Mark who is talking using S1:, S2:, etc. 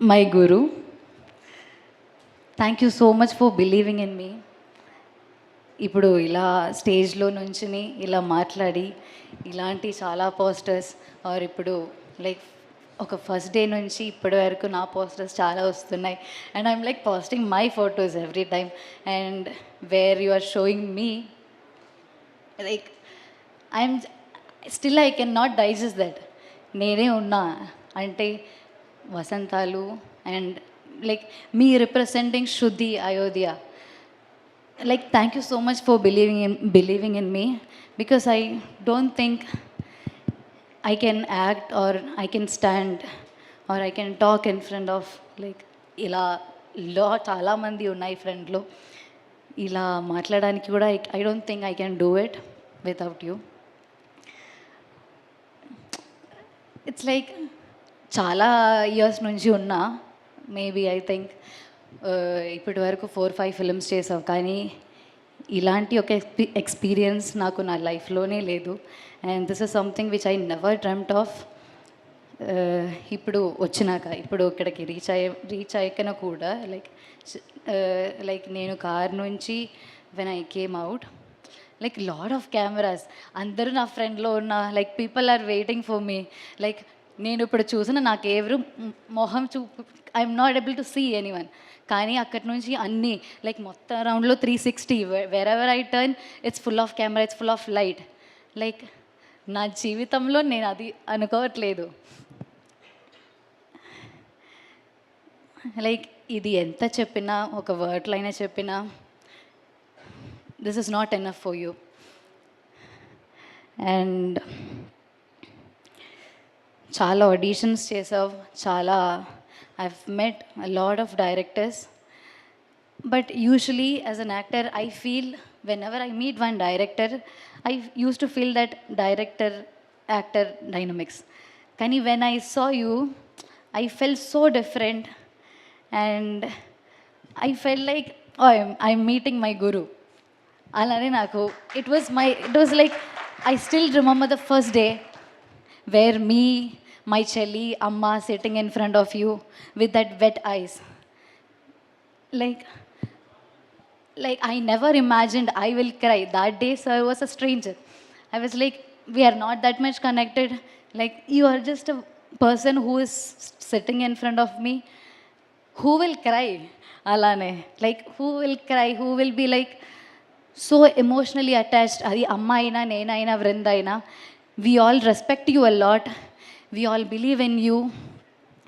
S1: my guru. Thank you so much for believing in me. ఇప్పుడు ఇలా స్టేజ్లో నుంచుని ఇలా మాట్లాడి ఇలాంటి చాలా పోస్టర్స్ ఆర్ ఇప్పుడు లైక్ ఒక ఫస్ట్ డే నుంచి ఇప్పటి వరకు నా పోస్టర్స్ చాలా వస్తున్నాయి and I'm like posting my photos every time and where you are showing me like I'm still I can not digest that నేనే ఉన్నా అంటే వసంతాలు అండ్ లైక్ మీ రిప్రజెంటింగ్ శృద్ధి Ayodhya. Like, thank you so much for believing in me, because I don't think I can act or I can stand or I can talk in front of like ఇలా చాలా మంది ఉన్నాయి ఫ్రెండ్లో ఇలా మాట్లాడడానికి కూడా I don't think I can do it without you. It's like చాలా years నుంచి ఉన్నా, మేబీ ఐ థింక్ ఇప్పటి వరకు 4-5 ఫిల్మ్స్ చేసావు, కానీ ఇలాంటి ఒక ఎక్స్పీరియన్స్ నాకు నా లైఫ్లోనే లేదు. And this is something which I never dreamed of. ఇప్పుడు వచ్చినాక ఇప్పుడు ఇక్కడికి రీచ్ అయ్యాకన కూడా లైక్ నేను కార్ నుంచి when I came out like lot of cameras, అందరూ నా ఫ్రెండ్లో ఉన్న like people are waiting for me. Like నేను ఇప్పుడు చూసిన నాకు ఎవరు మొహం I'm not able to see anyone, కానీ అక్కడి నుంచి అన్నీ లైక్ మొత్తం రౌండ్లో 360 wherever I turn it's full of camera, it's full of light. Like నా జీవితంలో నేను అది అనుకోవట్లేదు. లైక్ ఇది ఎంత చెప్పినా, ఒక వర్డ్లో అయినా చెప్పినా, this is not enough for you. And చాలా ఆడిషన్స్ చేసావు, చాలా I've met a lot of directors, but usually as an actor I feel whenever I meet one director I used to feel that director actor dynamics. Kani when I saw you I felt so different and I felt like oh, I'm meeting my guru. Alane naku it was like I still remember the first day where me, my chelli amma sitting in front of you with that wet eyes. Like I never imagined I will cry. That day sir was a stranger. I was like, we are not that much connected. Like, you are just a person who is sitting in front of me. Who will cry? Alane. Like, who will cry? Who will be like so emotionally attached? Adi amma aina, nena aina, Vrinda aina. We all respect you a lot. We all believe in you.